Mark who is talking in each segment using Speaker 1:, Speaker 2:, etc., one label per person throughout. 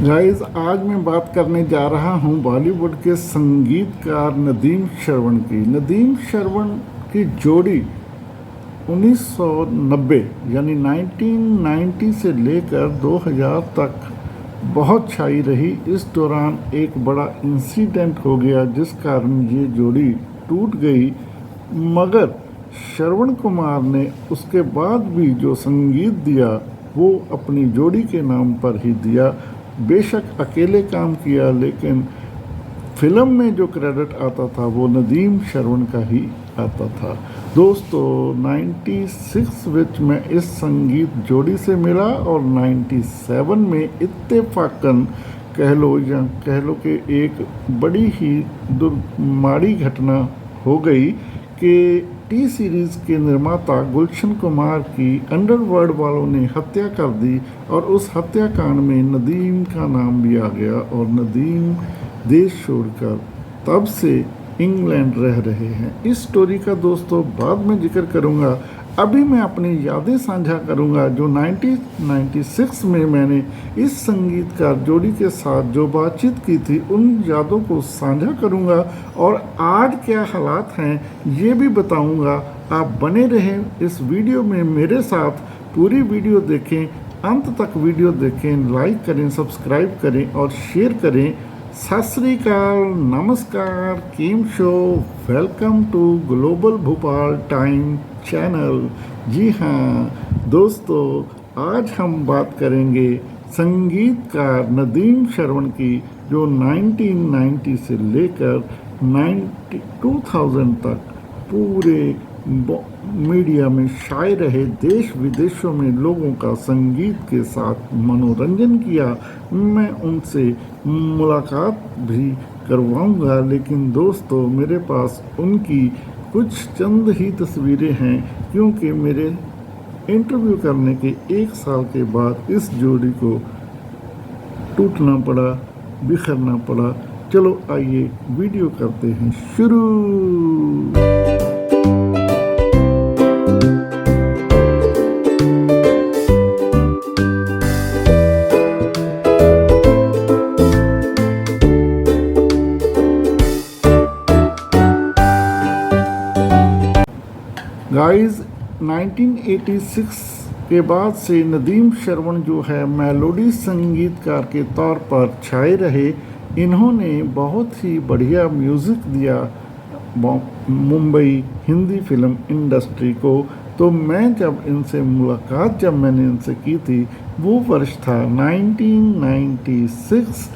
Speaker 1: Guys, आज मैं बात करने जा रहा हूं बॉलीवुड के संगीतकार नदीम श्रवण की। नदीम श्रवण की जोड़ी 1990 यानी 1990 से लेकर 2000 तक बहुत छाई रही। इस दौरान एक बड़ा इंसिडेंट हो गया जिस कारण ये जोड़ी टूट गई, मगर श्रवण कुमार ने उसके बाद भी जो संगीत दिया वो अपनी जोड़ी के नाम पर ही दिया। बेशक अकेले काम किया, लेकिन फिल्म में जो क्रेडिट आता था वो नदीम श्रवण का ही आता था। दोस्तों, 96 विच में इस संगीत जोड़ी से मिला और 97 में इत्तेफाकन कह लो या कह लो कि एक बड़ी ही माड़ी घटना हो गई कि टी सीरीज़ के निर्माता गुलशन कुमार की अंडरवर्ल्ड वालों ने हत्या कर दी और उस हत्याकांड में नदीम का नाम भी आ गया और नदीम देश छोड़कर तब से इंग्लैंड रह रहे हैं। इस स्टोरी का दोस्तों बाद में जिक्र करूंगा। अभी मैं अपनी यादें साझा करूंगा जो 1996 में मैंने इस संगीतकार जोड़ी के साथ जो बातचीत की थी, उन यादों को साझा करूंगा और आज क्या हालात हैं ये भी बताऊंगा। आप बने रहें इस वीडियो में मेरे साथ, पूरी वीडियो देखें, अंत तक वीडियो देखें, लाइक करें, सब्सक्राइब करें और शेयर करें। सत श्री अकाल, नमस्कार, केम शो, welcome to global Bhopal time channel. जी हाँ दोस्तों, आज हम बात करेंगे संगीतकार नदीम श्रवण की जो 1990 से लेकर 2000 तक पूरे मीडिया में छाए रहे, देश विदेशों में लोगों का संगीत के साथ मनोरंजन किया। मैं उनसे मुलाकात भी करवाऊंगा, लेकिन दोस्तों मेरे पास उनकी कुछ चंद ही तस्वीरें हैं क्योंकि मेरे इंटरव्यू करने के 1 साल के बाद इस जोड़ी को टूटना पड़ा, बिखरना पड़ा। चलो आइए वीडियो करते हैं शुरू। गाइस, 1986 के बाद से नदीम श्रवण जो है मेलोडी संगीतकार के तौर पर छाए रहे। इन्होंने बहुत ही बढ़िया म्यूज़िक दिया मुंबई हिंदी फिल्म इंडस्ट्री को। तो मैं जब इनसे मुलाकात जब मैंने इनसे की थी वो वर्ष था 1996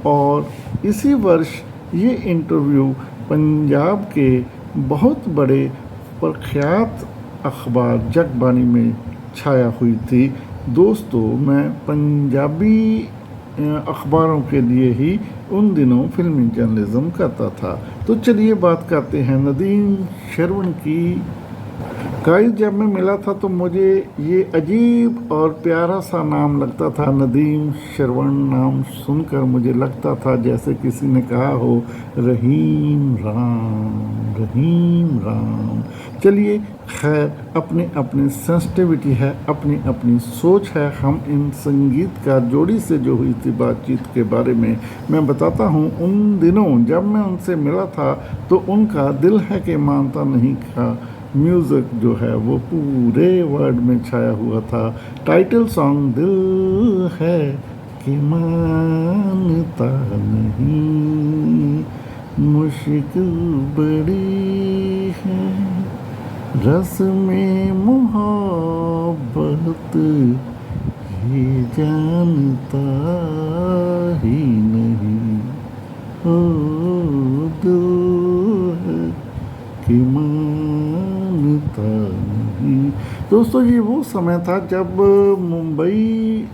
Speaker 1: और इसी वर्ष ये इंटरव्यू पंजाब के बहुत बड़े प्रख्यात अखबार जगबानी में छाया हुई थी। दोस्तों, मैं पंजाबी अखबारों के लिए ही उन दिनों फिल्मी जर्नलिज्म करता था। तो चलिए बात करते हैं नदीम श्रवण की। गाइस, जब मैं मिला था तो मुझे ये अजीब और प्यारा सा नाम लगता था। नदीम श्रवण नाम सुनकर मुझे लगता था जैसे किसी ने कहा हो रहीम राम, रहीम राम। चलिए खैर, अपने अपनी सेंसिटिविटी है, अपनी अपनी सोच है। हम इन संगीतकार जोड़ी से जो हुई थी बातचीत के बारे में मैं बताता हूँ। उन दिनों जब मैं उनसे मिला था तो उनका दिल है कि मानता नहीं का म्यूज़िक जो है वो पूरे वर्ल्ड में छाया हुआ था। टाइटल सॉन्ग दिल है कि मानता नहीं, मुश्किल बड़ी है, रस में मोहब्बत ये जानता ही नहीं, ओ दिल है कि मानता नहीं। दोस्तों, ये वो समय था जब मुंबई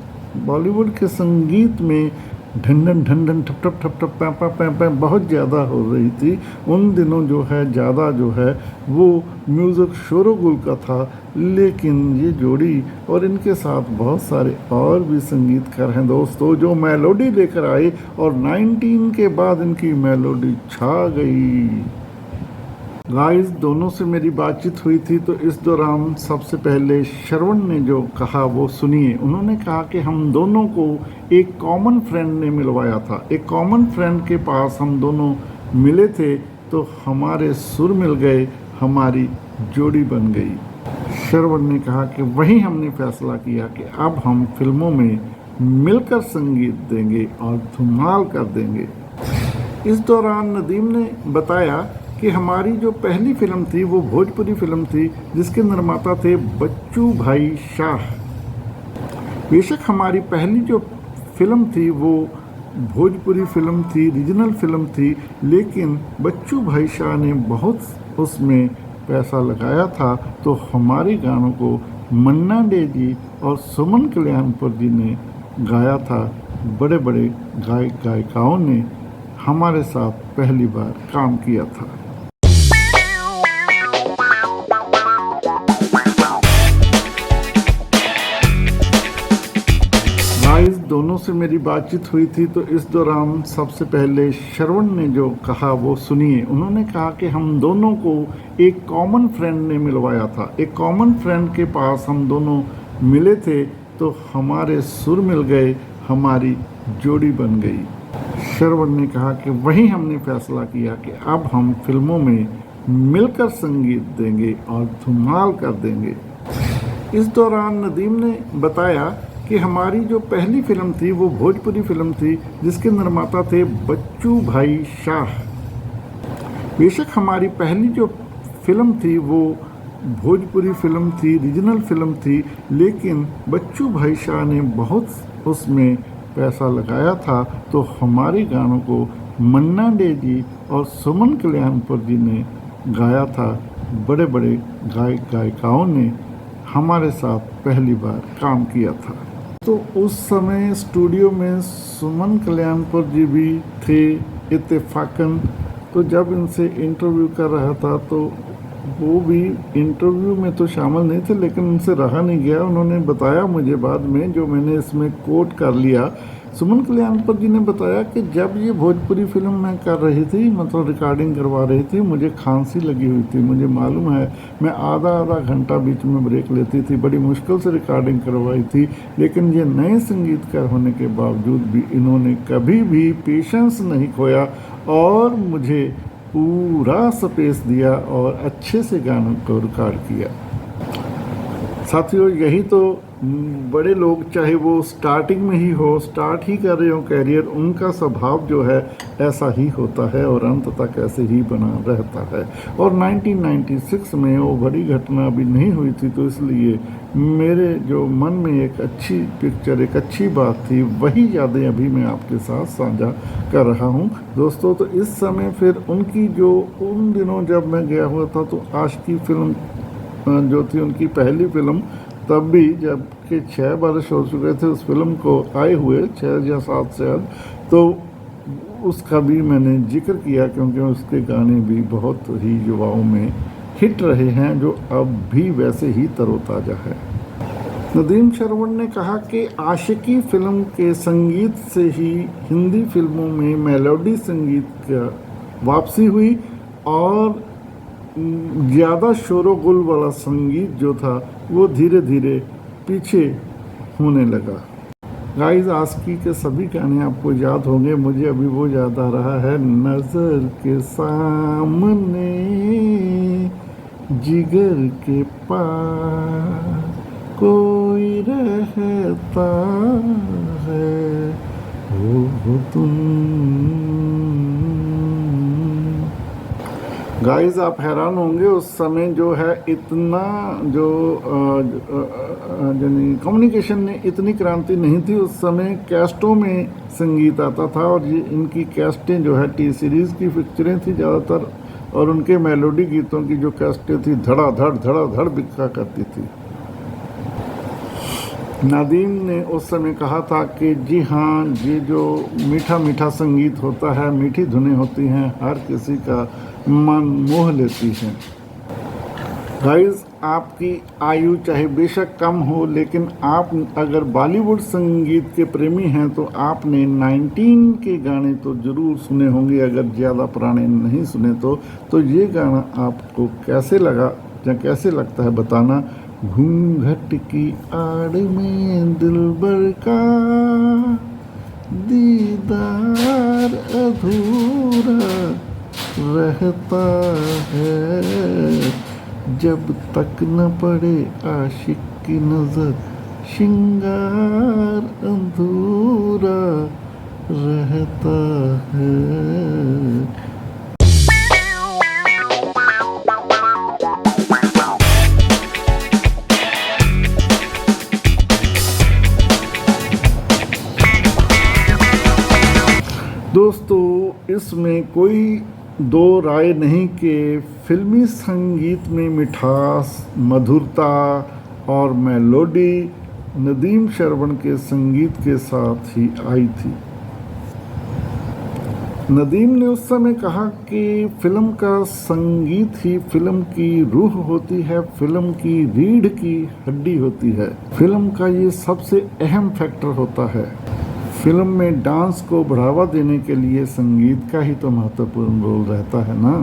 Speaker 1: बॉलीवुड के संगीत में ढंढन ढंढन ठप ठप ठप ठप पैं पैं पैं पैं बहुत ज़्यादा हो रही थी। उन दिनों जो है ज़्यादा जो है वो म्यूज़िक शोरगुल का था, लेकिन ये जोड़ी और इनके साथ बहुत सारे और भी संगीतकार हैं दोस्तों जो मेलोडी लेकर आए और 19 के बाद इनकी मेलोडी छा गई। गाइस दोनों से मेरी बातचीत हुई थी, तो इस दौरान सबसे पहले श्रवण ने जो कहा वो सुनिए। उन्होंने कहा कि हम दोनों को एक कॉमन फ्रेंड ने मिलवाया था। एक कॉमन फ्रेंड के पास हम दोनों मिले थे तो हमारे सुर मिल गए, हमारी जोड़ी बन गई। श्रवण ने कहा कि वहीं हमने फैसला किया कि अब हम फिल्मों में मिलकर संगीत देंगे और धमाल कर देंगे। इस दौरान नदीम ने बताया कि हमारी जो पहली फिल्म थी वो भोजपुरी फिल्म थी जिसके निर्माता थे बच्चू भाई शाह। बेशक हमारी पहली जो फिल्म थी वो भोजपुरी फिल्म थी, रीजनल फिल्म थी, लेकिन बच्चू भाई शाह ने बहुत उसमें पैसा लगाया था, तो हमारे गानों को मन्ना डे जी और सुमन कल्याणपुर जी ने गाया था। बड़े बड़े गायक गायिकाओं ने हमारे साथ पहली बार काम किया था। गाइस दोनों से मेरी बातचीत हुई थी, तो इस दौरान सबसे पहले श्रवण ने जो कहा वो सुनिए। उन्होंने कहा कि हम दोनों को एक कॉमन फ्रेंड ने मिलवाया था। एक कॉमन फ्रेंड के पास हम दोनों मिले थे तो हमारे सुर मिल गए, हमारी जोड़ी बन गई। श्रवण ने कहा कि वहीं हमने फैसला किया कि अब हम फिल्मों में मिलकर संगीत देंगे और धमाल कर देंगे। इस दौरान नदीम ने बताया कि हमारी जो पहली फिल्म थी वो भोजपुरी फिल्म थी जिसके निर्माता थे बच्चू भाई शाह। बेशक हमारी पहली जो फिल्म थी वो भोजपुरी फिल्म थी, रीजनल फिल्म थी, लेकिन बच्चू भाई शाह ने बहुत उसमें पैसा लगाया था, तो हमारे गानों को मन्ना डे जी और सुमन कल्याणपुर जी ने गाया था। बड़े बड़े गायक गायिकाओं ने हमारे साथ पहली बार काम किया था। तो उस समय स्टूडियो में सुमन कल्याणपुर जी भी थे इत्तेफाकन। तो जब इनसे इंटरव्यू कर रहा था तो वो भी इंटरव्यू में तो शामिल नहीं थे, लेकिन उनसे रहा नहीं गया। उन्होंने बताया मुझे बाद में, जो मैंने इसमें कोट कर लिया। सुमन कल्याणपुर जी ने बताया कि जब ये भोजपुरी फिल्म मैं कर रही थी, मतलब रिकॉर्डिंग करवा रही थी, मुझे खांसी लगी हुई थी। मुझे मालूम है मैं आधा घंटा बीच में ब्रेक लेती थी, बड़ी मुश्किल से रिकॉर्डिंग करवाई थी, लेकिन ये नए संगीतकार होने के बावजूद भी इन्होंने कभी भी पेशेंस नहीं खोया और मुझे पूरा स्पेस दिया और अच्छे से गानों को रिकॉर्ड किया। साथियों, यही तो बड़े लोग, चाहे वो स्टार्टिंग में ही हो, स्टार्ट ही कर रहे हो कैरियर, उनका स्वभाव जो है ऐसा ही होता है और अंत तक ऐसे ही बना रहता है। और 1996 में वो बड़ी घटना अभी नहीं हुई थी, तो इसलिए मेरे जो मन में एक अच्छी पिक्चर, एक अच्छी बात थी, वही यादें अभी मैं आपके साथ साझा कर रहा हूँ दोस्तों। तो इस समय फिर उनकी जो उन दिनों जब मैं गया हुआ था, तो आशिकी फिल्म जो थी उनकी पहली फिल्म, तब भी जबकि 6 वर्ष हो चुके थे उस फिल्म को आए हुए, 6 या 7 शायद, तो उसका भी मैंने जिक्र किया क्योंकि उसके गाने भी बहुत ही युवाओं में हिट रहे हैं, जो अब भी वैसे ही तरोताज़ा है। नदीम श्रवण ने कहा कि आशिकी फिल्म के संगीत से ही हिंदी फिल्मों में मेलोडी संगीत का वापसी हुई और ज़्यादा शोरगुल वाला संगीत जो था वो धीरे धीरे पीछे होने लगा। गाइस, आशिकी के सभी गाने आपको याद होंगे, मुझे अभी वो याद आ रहा है। नज़र के सामने जिगर के पार कोई रहता है, वो तुम। गाइस, आप हैरान होंगे, उस समय जो है इतना जो कम्युनिकेशन में इतनी क्रांति नहीं थी। उस समय कैस्टों में संगीत आता था और ये इनकी कैस्टें जो है टी सीरीज़ की पिक्चरें थी ज़्यादातर, और उनके मेलोडी गीतों की जो कैस्टें थी धड़ा धड़ बिका करती थी। नदीम ने उस समय कहा था कि जी हाँ, ये जो मीठा मीठा संगीत होता है, मीठी धुनें होती हैं, हर किसी का मन मोह लेती हैं। गाइस, आपकी आयु चाहे बेशक कम हो, लेकिन आप अगर बॉलीवुड संगीत के प्रेमी हैं तो आपने 19 के गाने तो ज़रूर सुने होंगे, अगर ज़्यादा पुराने नहीं सुने तो ये गाना आपको कैसे लगा या कैसे लगता है बताना। घूंघट की आड़ में दिलबर का दीदार अधूरा रहता है, जब तक न पड़े आशिक की नजर श्रृंगार अधूरा रहता है। दोस्तों, इसमें कोई दो राय नहीं कि फिल्मी संगीत में मिठास, मधुरता और मेलोडी नदीम श्रवण के संगीत के साथ ही आई थी। नदीम ने उस समय कहा कि फिल्म का संगीत ही फिल्म की रूह होती है, फिल्म की रीढ़ की हड्डी होती है, फिल्म का ये सबसे अहम फैक्टर होता है। फिल्म में डांस को बढ़ावा देने के लिए संगीत का ही तो महत्वपूर्ण रोल रहता है ना।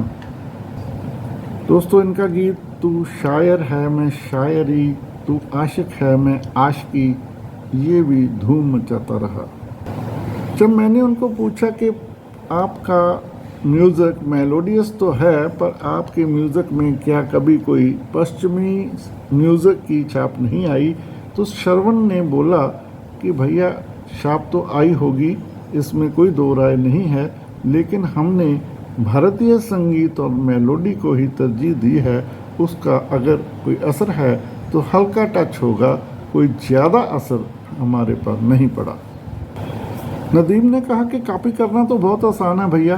Speaker 1: दोस्तों, इनका गीत तू शायर है मैं शायरी, तू आशिक है मैं आशिकी, ये भी धूम मचाता रहा। जब मैंने उनको पूछा कि आपका म्यूज़िक मेलोडियस तो है, पर आपके म्यूज़िक में क्या कभी कोई पश्चिमी म्यूज़िक की छाप नहीं आई, तो श्रवण ने बोला कि भैया छाप तो आई होगी, इसमें कोई दो राय नहीं है, लेकिन हमने भारतीय संगीत और मेलोडी को ही तरजीह दी है। उसका अगर कोई असर है तो हल्का टच होगा, कोई ज़्यादा असर हमारे पर नहीं पड़ा। नदीम ने कहा कि कॉपी करना तो बहुत आसान है भैया,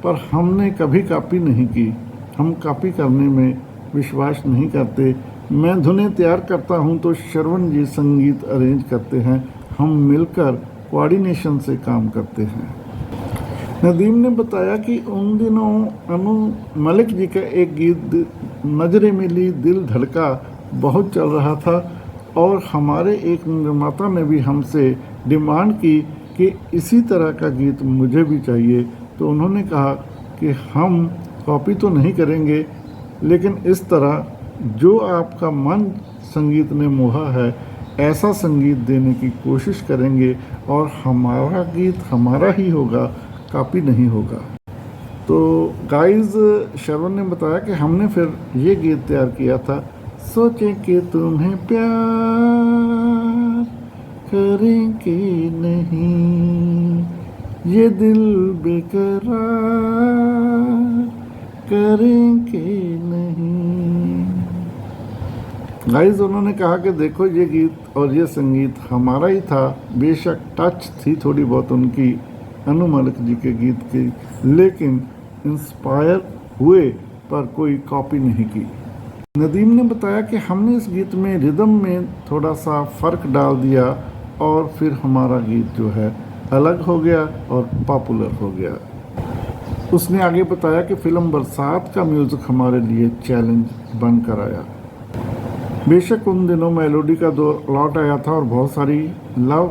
Speaker 1: पर हमने कभी कॉपी नहीं की, हम कॉपी करने में विश्वास नहीं करते। मैं धुनें तैयार करता हूँ तो श्रवण जी संगीत अरेंज करते हैं, हम मिलकर कोऑर्डिनेशन से काम करते हैं। नदीम ने बताया कि उन दिनों अनु मलिक जी का एक गीत नजरे मिली दिल धड़का बहुत चल रहा था, और हमारे एक निर्माता ने भी हमसे डिमांड की कि इसी तरह का गीत मुझे भी चाहिए। तो उन्होंने कहा कि हम कॉपी तो नहीं करेंगे, लेकिन इस तरह जो आपका मन संगीत ने मोहा है ऐसा संगीत देने की कोशिश करेंगे, और हमारा गीत हमारा ही होगा, कॉपी नहीं होगा। तो गाइस, श्रवण ने बताया कि हमने फिर ये गीत तैयार किया था, सोचे कि तुम्हें प्यार करेंगे नहीं, ये दिल बेकरार करेंगे नहीं। गाइस, उन्होंने कहा कि देखो ये गीत और ये संगीत हमारा ही था, बेशक टच थी थोड़ी बहुत उनकी अनु मलिक जी के गीत की, लेकिन इंस्पायर हुए पर कोई कॉपी नहीं की। नदीम ने बताया कि हमने इस गीत में रिदम में थोड़ा सा फ़र्क डाल दिया, और फिर हमारा गीत जो है अलग हो गया और पॉपुलर हो गया। उसने आगे बताया कि फिल्म बरसात का म्यूज़िक हमारे लिए चैलेंज बनकर आया। बेशक उन दिनों मेलोडी का दौर लौट आया था और बहुत सारी लव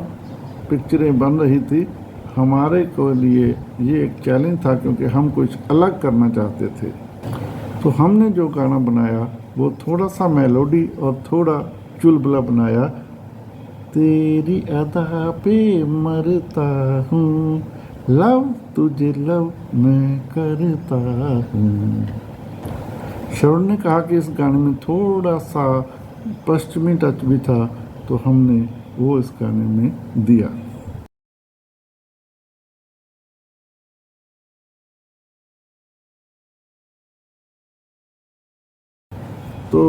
Speaker 1: पिक्चरें बन रही थी। हमारे को लिए ये एक चैलेंज था, क्योंकि हम कुछ अलग करना चाहते थे। तो हमने जो गाना बनाया वो थोड़ा सा मेलोडी और थोड़ा चुलबुला बनाया। तेरी अदा पे मरता हूँ, लव तुझे लव मैं करता हूँ। श्रवण ने कहा कि इस गाने में थोड़ा सा पश्चिमी टच भी था, तो हमने वो इस गाने में दिया। तो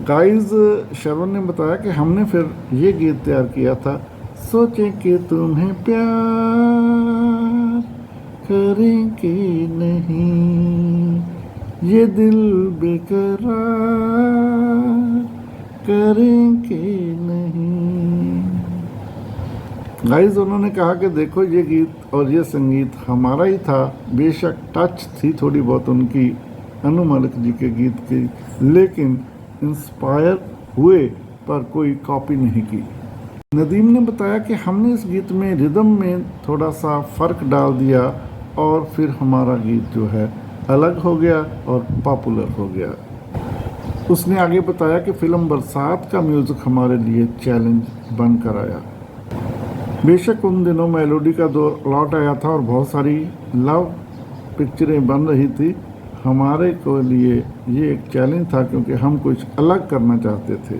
Speaker 1: गाइस, श्रवण ने बताया कि हमने फिर ये गीत तैयार किया था, सोचे कि तुम्हें प्यार करेंगे नहीं, ये दिल बेकरार करेंगे नहीं। गाइस, उन्होंने कहा कि देखो ये गीत और ये संगीत हमारा ही था, बेशक टच थी थोड़ी बहुत उनकी अनु मलिक जी के गीत की, लेकिन इंस्पायर हुए पर कोई कॉपी नहीं की। नदीम ने बताया कि हमने इस गीत में रिदम में थोड़ा सा फ़र्क डाल दिया और फिर हमारा गीत जो है अलग हो गया और पॉपुलर हो गया। उसने आगे बताया कि फ़िल्म बरसात का म्यूज़िक हमारे लिए चैलेंज बनकर आया। बेशक उन दिनों मेलोडी का दौर लौट आया था और बहुत सारी लव पिक्चरें बन रही थी। हमारे को लिए ये एक चैलेंज था क्योंकि हम कुछ अलग करना चाहते थे।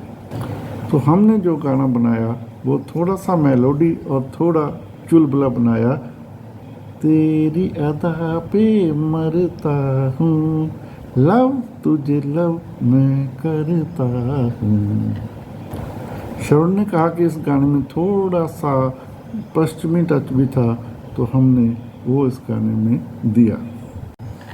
Speaker 1: तो हमने जो गाना बनाया वो थोड़ा सा मेलोडी और थोड़ा चुलबुला बनाया। तेरी अदा पे मरता हूँ, लव तुझे लव मैं करता हूँ। श्रवण ने कहा कि इस गाने में थोड़ा सा पश्चिमी टच भी था तो हमने वो इस गाने में दिया।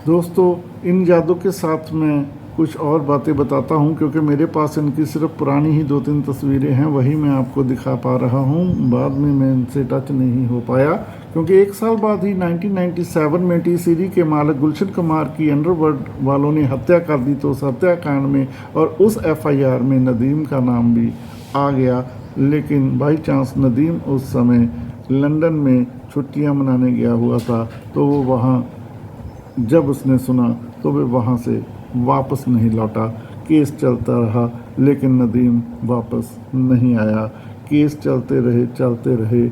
Speaker 1: दोस्तों, इन यादों के साथ मैं कुछ और बातें बताता हूं क्योंकि मेरे पास इनकी सिर्फ पुरानी ही 2-3 तस्वीरें हैं, वही मैं आपको दिखा पा रहा हूं। बाद में मैं इनसे टच नहीं हो पाया क्योंकि एक साल बाद ही 1997 में टी सीरीज के मालिक गुलशन कुमार की अंडरवर्ल्ड वालों ने हत्या कर दी। तो उस हत्याकांड में और उस FIR में नदीम का नाम भी आ गया। लेकिन बाई चांस नदीम उस समय लंदन में छुट्टियां मनाने गया हुआ था, तो वो वहाँ जब उसने सुना तो वे वहाँ से वापस नहीं लौटा। केस चलता रहा लेकिन नदीम वापस नहीं आया। केस चलते रहे।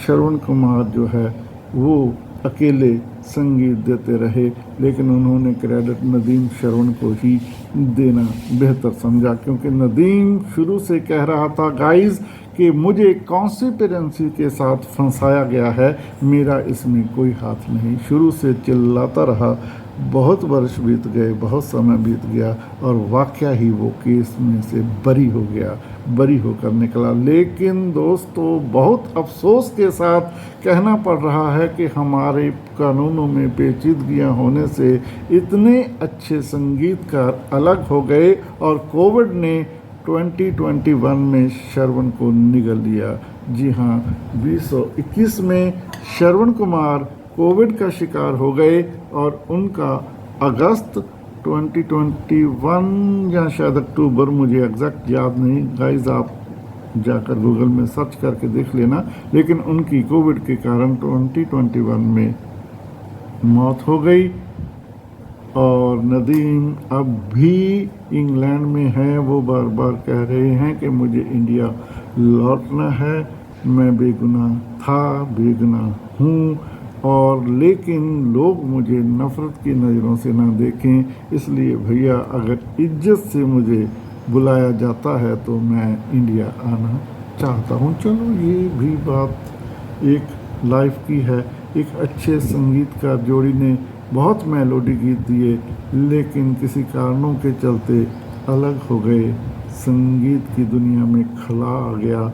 Speaker 1: श्रवण कुमार जो है वो अकेले संगीत देते रहे, लेकिन उन्होंने क्रेडिट नदीम श्रवण को ही देना बेहतर समझा क्योंकि नदीम शुरू से कह रहा था गाइस कि मुझे कॉन्स्पिरेंसी के साथ फंसाया गया है, मेरा इसमें कोई हाथ नहीं। शुरू से चिल्लाता रहा। बहुत वर्ष बीत गए, बहुत समय बीत गया और वाकया ही वो केस में से बरी होकर निकला। लेकिन दोस्तों, बहुत अफसोस के साथ कहना पड़ रहा है कि हमारे कानूनों में पेचीदगियां होने से इतने अच्छे संगीतकार अलग हो गए और कोविड ने 2021 में श्रवण को निगल लिया। जी हाँ, 2021 में श्रवण कुमार कोविड का शिकार हो गए और उनका अगस्त 2021 या शायद अक्टूबर, मुझे एग्जैक्ट याद नहीं गाइस, आप जाकर गूगल में सर्च करके देख लेना। लेकिन उनकी कोविड के कारण 2021 में मौत हो गई और नदीम अब भी इंग्लैंड में है। वो बार बार कह रहे हैं कि मुझे इंडिया लौटना है, मैं बेगुनाह था, बेगुनाह हूँ और लेकिन लोग मुझे नफ़रत की नज़रों से ना देखें, इसलिए भैया अगर इज्जत से मुझे बुलाया जाता है तो मैं इंडिया आना चाहता हूँ। चलो, ये भी बात एक लाइफ की है। एक अच्छे संगीतकार जोड़ी ने बहुत मेलोडी गीत दिए लेकिन किसी कारणों के चलते अलग हो गए। संगीत की दुनिया में खला आ गया।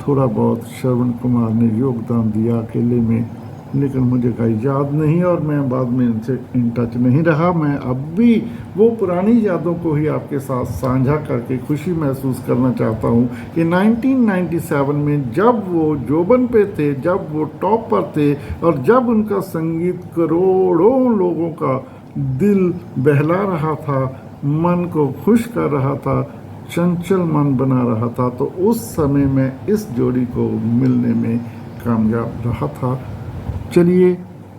Speaker 1: थोड़ा बहुत श्रवण कुमार ने योगदान दिया अकेले में, लेकिन मुझे कहीं याद नहीं और मैं बाद में इनसे इन टच नहीं रहा। मैं अब भी वो पुरानी यादों को ही आपके साथ साझा करके खुशी महसूस करना चाहता हूँ कि 1997 में जब वो जोबन पे थे, जब वो टॉप पर थे और जब उनका संगीत करोड़ों लोगों का दिल बहला रहा था, मन को खुश कर रहा था, चंचल मन बना रहा था, तो उस समय में इस जोड़ी को मिलने में कामयाब रहा था। चलिए,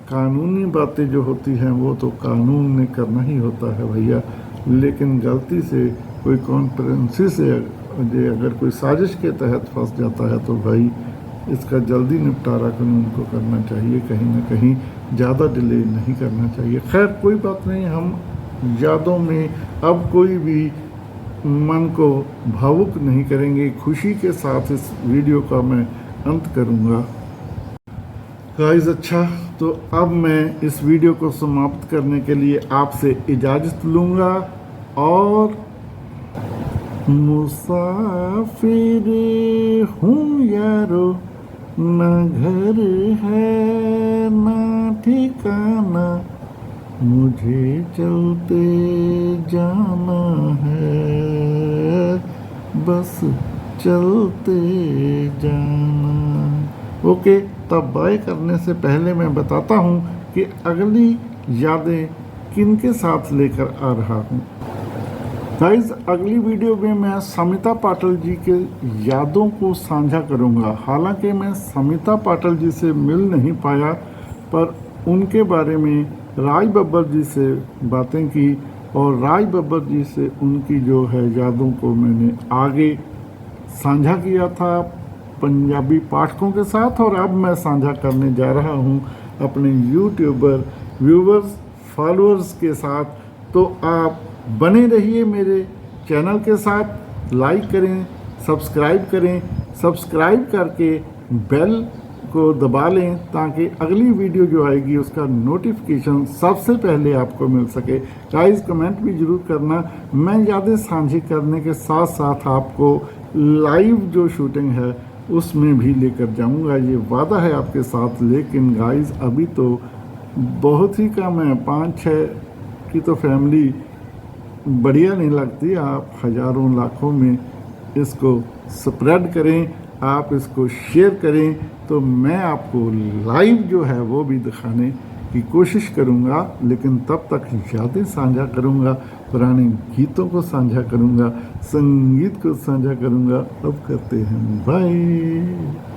Speaker 1: कानूनी बातें जो होती हैं वो तो कानून ने करना ही होता है भैया, लेकिन गलती से कोई कॉन्फ्रेंसी से अगर कोई साजिश के तहत फंस जाता है तो भाई इसका जल्दी निपटारा कानून को करना चाहिए, कहीं ना कहीं ज़्यादा डिले नहीं करना चाहिए। खैर, कोई बात नहीं, हम यादों में अब कोई भी मन को भावुक नहीं करेंगे। खुशी के साथ इस वीडियो का मैं अंत करूँगा गाइस। अच्छा, तो अब मैं इस वीडियो को समाप्त करने के लिए आपसे इजाज़त लूँगा और मुसाफिर हूँ यारो, ना घर है ना ठिकाना, मुझे चलते जाना है, बस चलते जाना। ओके, तब बाय करने से पहले मैं बताता हूँ कि अगली यादें किनके साथ लेकर आ रहा हूँ। गाइज अगली वीडियो में मैं समिता पाटिल जी के यादों को साझा करूंगा। हालांकि मैं समिता पाटिल जी से मिल नहीं पाया, पर उनके बारे में राज बब्बर जी से बातें की और राज बब्बर जी से उनकी जो है यादों को मैंने आगे साझा किया था पंजाबी पाठकों के साथ, और अब मैं साझा करने जा रहा हूं अपने यूट्यूबर व्यूवर्स फॉलोअर्स के साथ। तो आप बने रहिए मेरे चैनल के साथ, लाइक करें, सब्सक्राइब करें, सब्सक्राइब करके बेल को दबा लें ताकि अगली वीडियो जो आएगी उसका नोटिफिकेशन सबसे पहले आपको मिल सके। गाइस कमेंट भी ज़रूर करना। मैं यादें साझी करने के साथ साथ आपको लाइव जो शूटिंग है उसमें भी लेकर जाऊंगा, ये वादा है आपके साथ। लेकिन गाइस अभी तो बहुत ही कम है, 5-6 की तो फैमिली बढ़िया नहीं लगती। आप हज़ारों लाखों में इसको स्प्रेड करें, आप इसको शेयर करें, तो मैं आपको लाइव जो है वो भी दिखाने की कोशिश करूंगा। लेकिन तब तक यादें साझा करूंगा, पुराने गीतों को साझा करूंगा, संगीत को साझा करूंगा। अब करते हैं बाय।